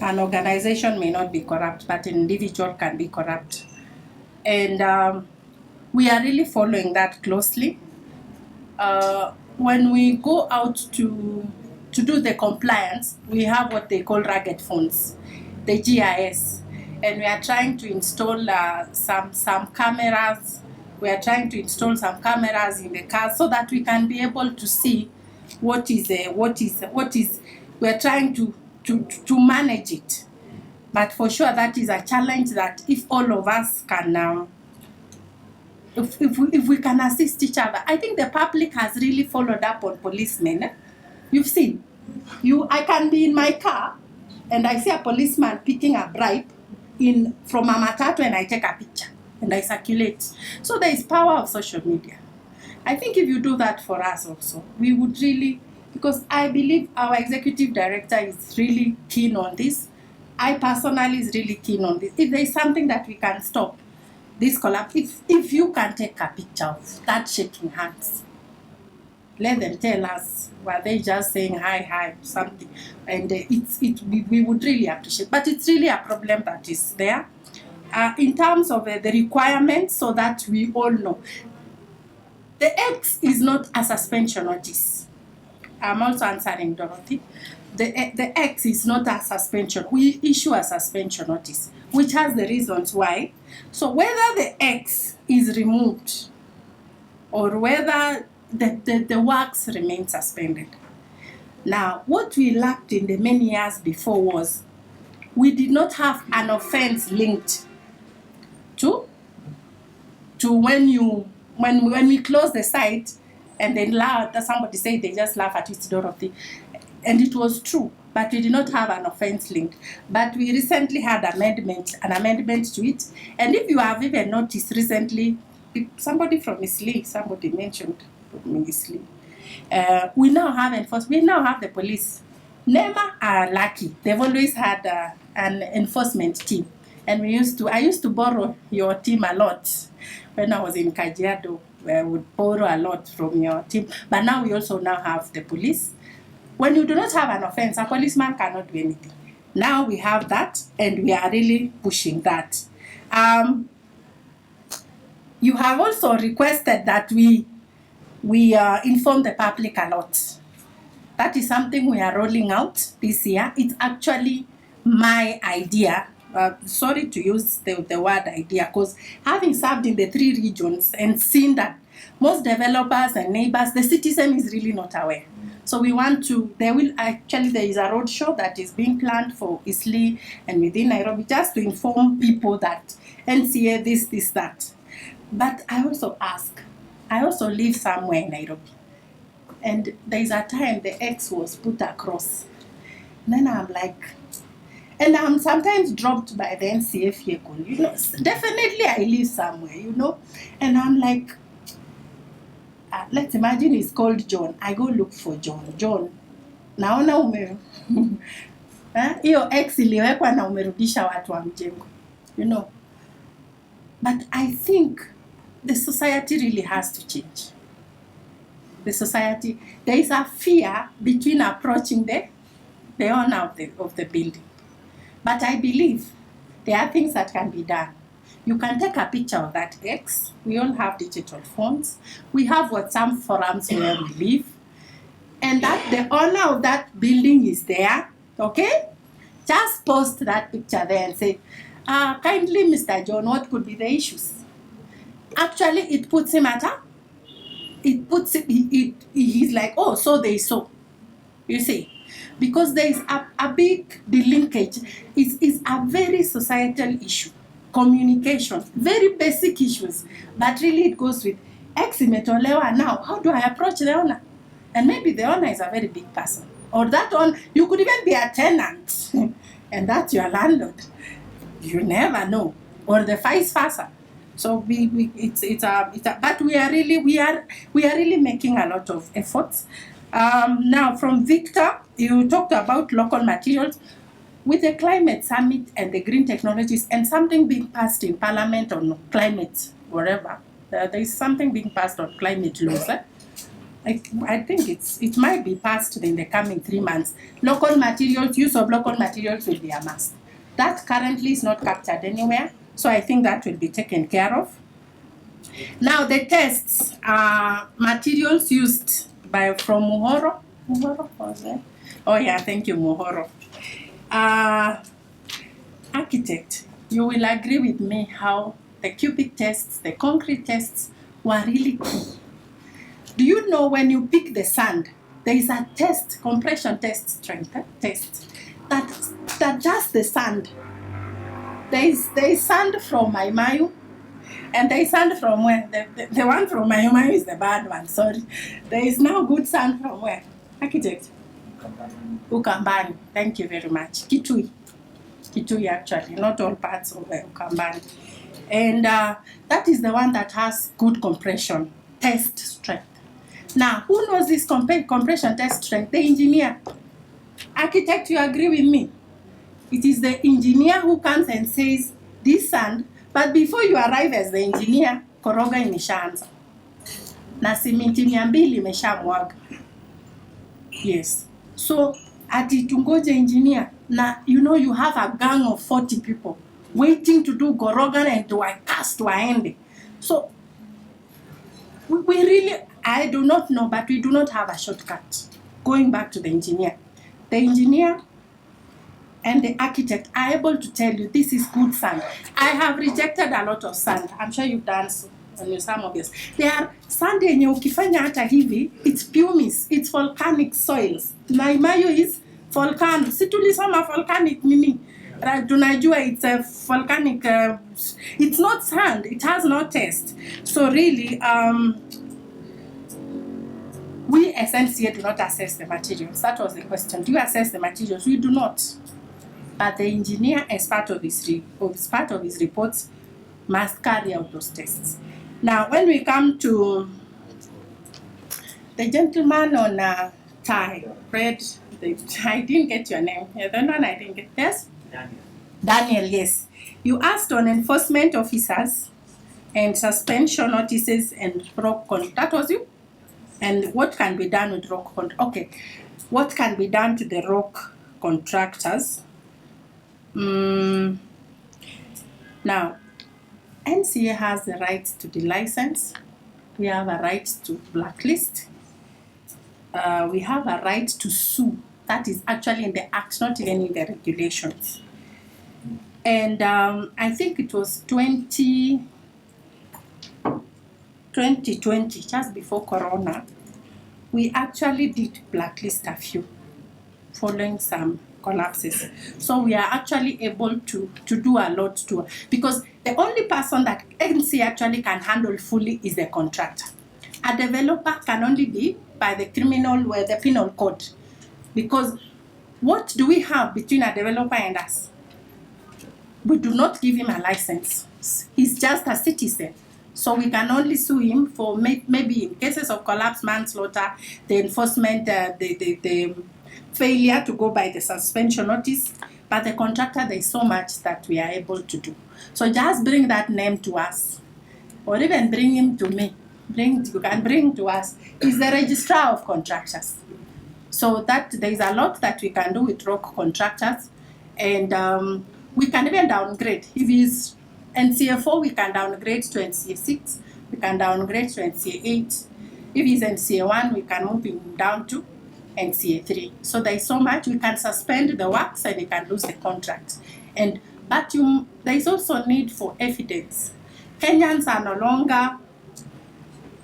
An organization may not be corrupt, but an individual can be corrupt. And we are really following that closely. When we go out to do the compliance, we have what they call rugged phones, the GIS, and we are trying to install some cameras. We are trying to install some cameras in the cars so that we can be able to see what is. We are trying to manage it, but for sure that is a challenge that if all of us can. If we can assist each other. I think the public has really followed up on policemen. You've seen, I can be in my car and I see a policeman picking a bribe from a matatu, and I take a picture and I circulate. So there is power of social media. I think if you do that for us also, we would really, because I believe our executive director is really keen on this. I personally is really keen on this. If there is something that we can stop, this collapse, if you can take a picture of that shaking hands, let them tell us, were they just saying hi, something, and we would really appreciate. But it's really a problem that is there in terms of the requirements, so that we all know. The X is not a suspension notice. I'm also answering Dorothy. The X is not a suspension. We issue a suspension notice, which has the reasons why. So whether the X is removed or whether the works remain suspended. Now, what we lacked in the many years before was we did not have an offense linked to when we close the site and then somebody said they just laugh at it, Dorothy. And it was true, but we did not have an offense linked. But we recently had an amendment to it. And if you have even noticed recently, somebody from Isli, somebody mentioned Isli, we now have enforcement. We now have the police. NEMA are lucky. They've always had an enforcement team. And I used to borrow your team a lot when I was in Kajiado. I would borrow a lot from your team. But now we also now have the police. When you do not have an offense, a policeman cannot do anything. Now we have that, and we are really pushing that. You have also requested that we inform the public a lot. That is something we are rolling out this year. It's actually my idea. Sorry to use the word idea, because having served in the 3 regions and seen that most developers and neighbors, the citizen is really not aware. So we want to, there is a road show that is being planned for Isli and within Nairobi, just to inform people that N.C.A, this, that. But I also live somewhere in Nairobi. And there is a time the X was put across. And then I'm like, and I'm sometimes dropped by the N.C.A vehicle, definitely I live somewhere, and I'm like, let's imagine it's called John. I go look for John. Naona hiyo X iliwekwa na umerudisha watu wa mjengo, But I think the society really has to change. The society, there is a fear between approaching the owner of the building. But I believe there are things that can be done. You can take a picture of that X. We all have digital phones. We have WhatsApp forums where we live. And that the owner of that building is there, okay? Just post that picture there and say, kindly, Mr. John, what could be the issues? Actually, it puts him he's like, oh, so they saw. You see? Because there is a big delinkage. It's a very societal issue. Communication, very basic issues. But really it goes with X imetolewa now. How do I approach the owner? And maybe the owner is a very big person. Or that one, you could even be a tenant. And that's your landlord. You never know. Or the vice versa. So but we are really making a lot of efforts. Now from Victor, you talked about local materials. With the climate summit and the green technologies and something being passed in parliament on climate, whatever, there is something being passed on climate laws. I think it might be passed in the coming 3 months. Local materials, use of local materials will be a must. That currently is not captured anywhere, so I think that will be taken care of. Now the tests are materials used from Muhoro. Muhoro was there? Oh yeah, thank you, Muhoro. Architect, you will agree with me how the cubic tests, the concrete tests were really key. Do you know when you pick the sand, there is a test, compression test, strength test, that just the sand. There is sand from Mai-Mahiu, and there is sand from where? The one from Mai-Mahiu is the bad one, sorry. There is now good sand from where? Architect? Ukambani, thank you very much. Kitui actually, not all parts of Ukambani. And that is the one that has good compression test strength. Now, who knows this compression test strength? The engineer. Architect, you agree with me? It is the engineer who comes and says, this sand, but before you arrive as the engineer, koroga imeshaanza. Na simiti 200 imeshamwaga. Yes. So, ati tungoje engineer, na you have a gang of 40 people waiting to do goroga and to cast waende. So, we really, I do not know, but we do not have a shortcut. Going back to the engineer. The engineer and the architect are able to tell you this is good sand. I have rejected a lot of sand. I'm sure you've done so on some of this. There are sand yenye ukifanya hata hivi, it's pumice, it's volcanic soils. Mai-Mahiu is volcano. Si tulisoma volcanic nini? Tunajua it's a volcanic, it's not sand, it has no taste. So really, we as N.C.A do not assess the materials. That was the question. Do you assess the materials? We do not. But the engineer, as part of his reports, must carry out those tests. Now, when we come to the gentleman on tie, red, I didn't get your name. The one I didn't get. Yes? Daniel, yes. You asked on enforcement officers and suspension notices and rock control. That was you? And what can be done with rock control? Okay. What can be done to the rock contractors? Now, N.C.A has the right to de-license. We have a right to blacklist. We have a right to sue. That is actually in the Act, not even in the regulations. And I think it was 2020, just before Corona, we actually did blacklist a few following some collapses. So we are actually able to do a lot too, because the only person that N.C.A actually can handle fully is the contractor. A developer can only be by the penal code, because what do we have between a developer and us? We do not give him a license. He's just a citizen. So we can only sue him for maybe in cases of collapse, manslaughter, the enforcement, the failure to go by the suspension notice. But the contractor, there is so much that we are able to do. So just bring that name to us, or even bring him to me. You can bring to us. He's the registrar of contractors. So that there is a lot that we can do with rock contractors, and we can even downgrade. If he's N.C.A 4, we can downgrade to N.C.A 6. We can downgrade to N.C.A 8. If he's N.C.A 1, we can move him down to N.C.A 3. So there is so much. We can suspend the works and we can lose the contract. But there is also need for evidence. Kenyans are no longer.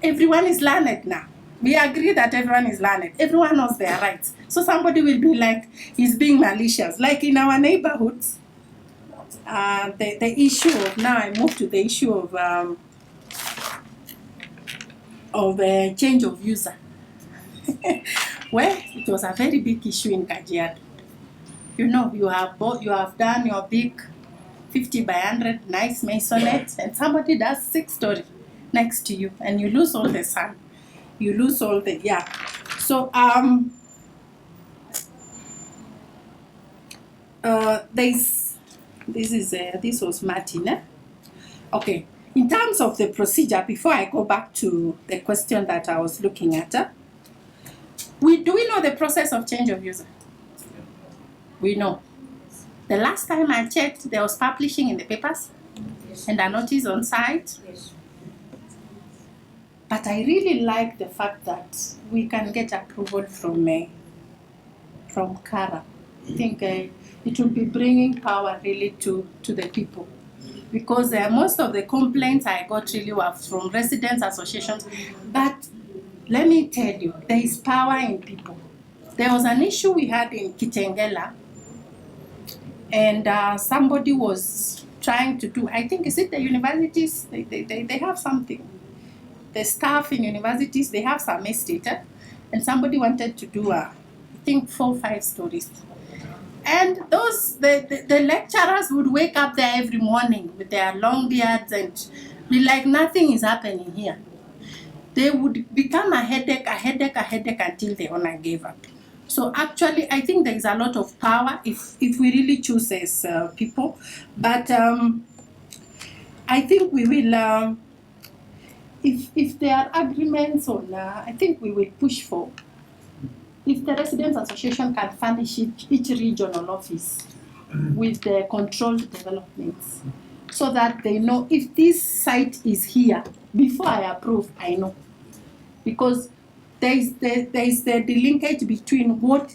Everyone is learned now. We agree that everyone is learned. Everyone knows their rights. So somebody will be like, he's being malicious. Like in our neighborhoods, the issue of, now I move to the issue of change of user. Where it was a very big issue in Kajiado. You have done your big 50 by 100 nice masonette, and somebody does 6-story next to you, and you lose all the sun. You lose all the, yeah. So, this was Martin. Okay, in terms of the procedure, before I go back to the question that I was looking at, Do we know the process of change of user? We know. The last time I checked, there was publishing in the papers and a notice on site. But I really like the fact that we can get approval from Kara. I think it will be bringing power really to the people. Because most of the complaints I got really were from residents associations. But let me tell you, there is power in people. There was an issue we had in Kitengela, and somebody was trying to do, I think, is it the universities? They have something. The staff in universities, they have some estate, and somebody wanted to do, I think, 4 or 5 stories. And the lecturers would wake up there every morning with their long beards and be like, nothing is happening here. They would become a headache until the owner gave up. So actually, I think there is a lot of power if we really choose as people. But I think we will, if there are agreements on, I think we will push for, if the Residents Association can furnish each regional office with the controlled developments, so that they know if this site is here, before I approve, I know. Because there is the linkage between what